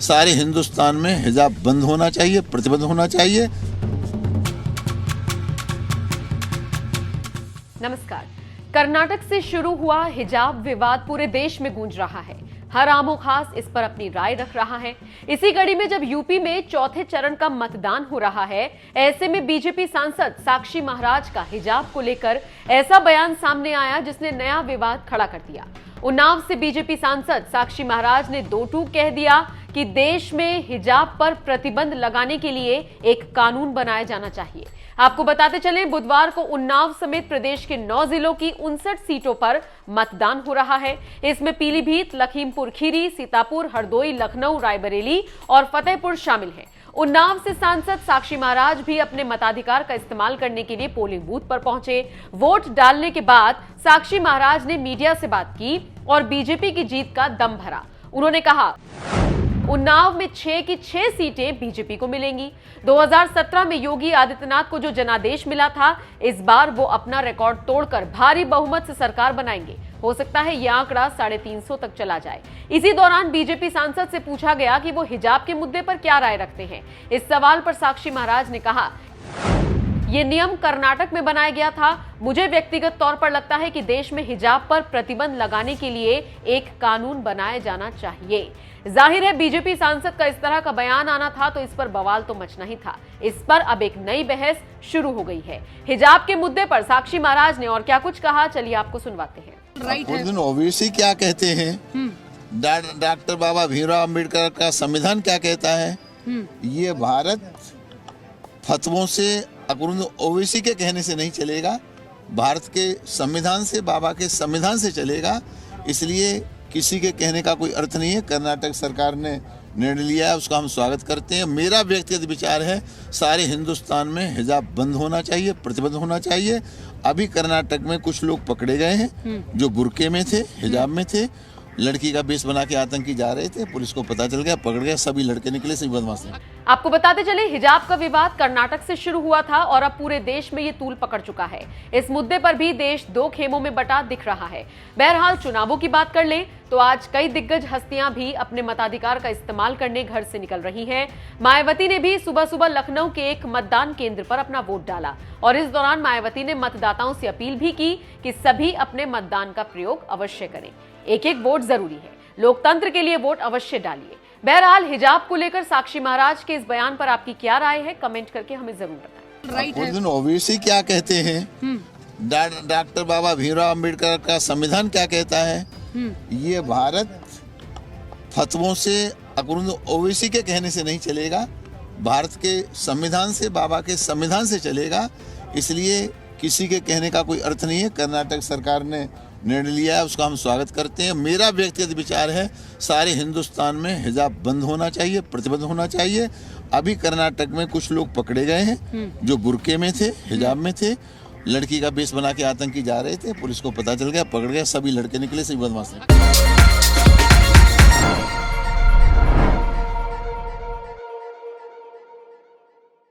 सारे हिंदुस्तान में हिजाब बंद होना चाहिए, प्रतिबंध होना चाहिए। नमस्कार। कर्नाटक से शुरू हुआ हिजाब विवाद पूरे देश में गूंज रहा है। हर आमो खास इस पर अपनी राय रख रहा है। इसी कड़ी में जब यूपी में चौथे चरण का मतदान हो रहा है, ऐसे में बीजेपी सांसद साक्षी महाराज का हिजाब को लेकर ऐसा बयान सामने आया जिसने नया विवाद खड़ा कर दिया। उन्नाव से बीजेपी सांसद साक्षी महाराज ने दो टूक कह दिया कि देश में हिजाब पर प्रतिबंध लगाने के लिए एक कानून बनाया जाना चाहिए। आपको बताते चलें, बुधवार को उन्नाव समेत प्रदेश के 9 जिलों की 59 सीटों पर मतदान हो रहा है। इसमें पीलीभीत, लखीमपुर खीरी, सीतापुर, हरदोई, लखनऊ, रायबरेली और फतेहपुर शामिल हैं। उन्नाव से सांसद साक्षी महाराज भी अपने मताधिकार का इस्तेमाल करने के लिए पोलिंग बूथ पर पहुंचे। वोट डालने के बाद साक्षी महाराज ने मीडिया से बात की और बीजेपी की जीत का दम भरा। उन्होंने कहा, उन्नाव में 6 की 6 सीटें बीजेपी को मिलेंगी। 2017 में योगी आदित्यनाथ को जो जनादेश मिला था, इस बार वो अपना रिकॉर्ड तोड़कर भारी बहुमत से सरकार बनाएंगे। हो सकता है यह आंकड़ा 350 तक चला जाए। इसी दौरान बीजेपी सांसद से पूछा गया कि वो हिजाब के मुद्दे पर क्या राय रखते हैं। इस सवाल पर साक्षी महाराज ने कहा, ये नियम कर्नाटक में बनाया गया था। मुझे व्यक्तिगत तौर पर लगता है कि देश में हिजाब पर प्रतिबंध लगाने के लिए एक कानून बनाया जाना चाहिए। जाहिर है, बीजेपी सांसद का इस तरह का बयान आना था तो इस पर बवाल तो मचना ही था। इस पर अब एक नई बहस शुरू हो गई है। हिजाब के मुद्दे पर साक्षी महाराज ने और क्या कुछ कहा, चलिए आपको सुनवाते हैं। ओवैसी क्या कहते हैं, डॉक्टर बाबा भीमराव अम्बेडकर का संविधान क्या कहता है, ये भारत फतवों से ओवैसी के कहने से नहीं चलेगा, भारत के संविधान से, बाबा के संविधान से चलेगा। इसलिए किसी के कहने का कोई अर्थ नहीं है। कर्नाटक सरकार ने निर्णय लिया है, उसका हम स्वागत करते हैं। मेरा व्यक्तिगत विचार है, सारे हिंदुस्तान में हिजाब बंद होना चाहिए, प्रतिबंध होना चाहिए। अभी कर्नाटक में कुछ लोग पकड़े गए हैं जो बुर्के में थे, हिजाब में थे, लड़की का बेस बना के आतंकी जा रहे थे। पुलिस को पता चल गया, पकड़ गया, सभी लड़के निकले, सभी बदमाश थे। आपको बताते चले, हिजाब का विवाद कर्नाटक से शुरू हुआ था और अब पूरे देश में ये तूल पकड़ चुका है। इस मुद्दे पर भी देश 2 खेमों में बटा दिख रहा है। बहरहाल, चुनावों की बात कर लें तो आज कई दिग्गज हस्तियां भी अपने मताधिकार का इस्तेमाल करने घर से निकल रही हैं। मायावती ने भी सुबह सुबह लखनऊ के एक मतदान केंद्र पर अपना वोट डाला और इस दौरान मायावती ने मतदाताओं से अपील भी की कि सभी अपने मतदान का प्रयोग अवश्य करें। एक वोट जरूरी है, लोकतंत्र के लिए वोट अवश्य डालिए। बहरहाल, हिजाब को लेकर साक्षी महाराज के इस बयान पर आपकी क्या राय है, कमेंट करके हमें जरूर बताएं। ओवैसी क्या कहते हैं, डॉक्टर बाबा भीमराव अम्बेडकर का संविधान क्या कहता है, ये भारत फतवों से, ओवैसी के कहने से नहीं चलेगा, भारत के संविधान से, बाबा के संविधान से चलेगा। इसलिए किसी के कहने का कोई अर्थ नहीं है। कर्नाटक सरकार ने निर्णय लिया है, उसका हम स्वागत करते हैं। मेरा व्यक्तिगत विचार है, सारे हिंदुस्तान में हिजाब बंद होना चाहिए, प्रतिबंध होना चाहिए। अभी कर्नाटक में कुछ लोग पकड़े गए हैं जो बुर्के में थे, हिजाब में थे, लड़की का बेस बना के आतंकी जा रहे थे। पुलिस को पता चल गया, पकड़ गया, सभी लड़के निकले, सभी बदमाश थे।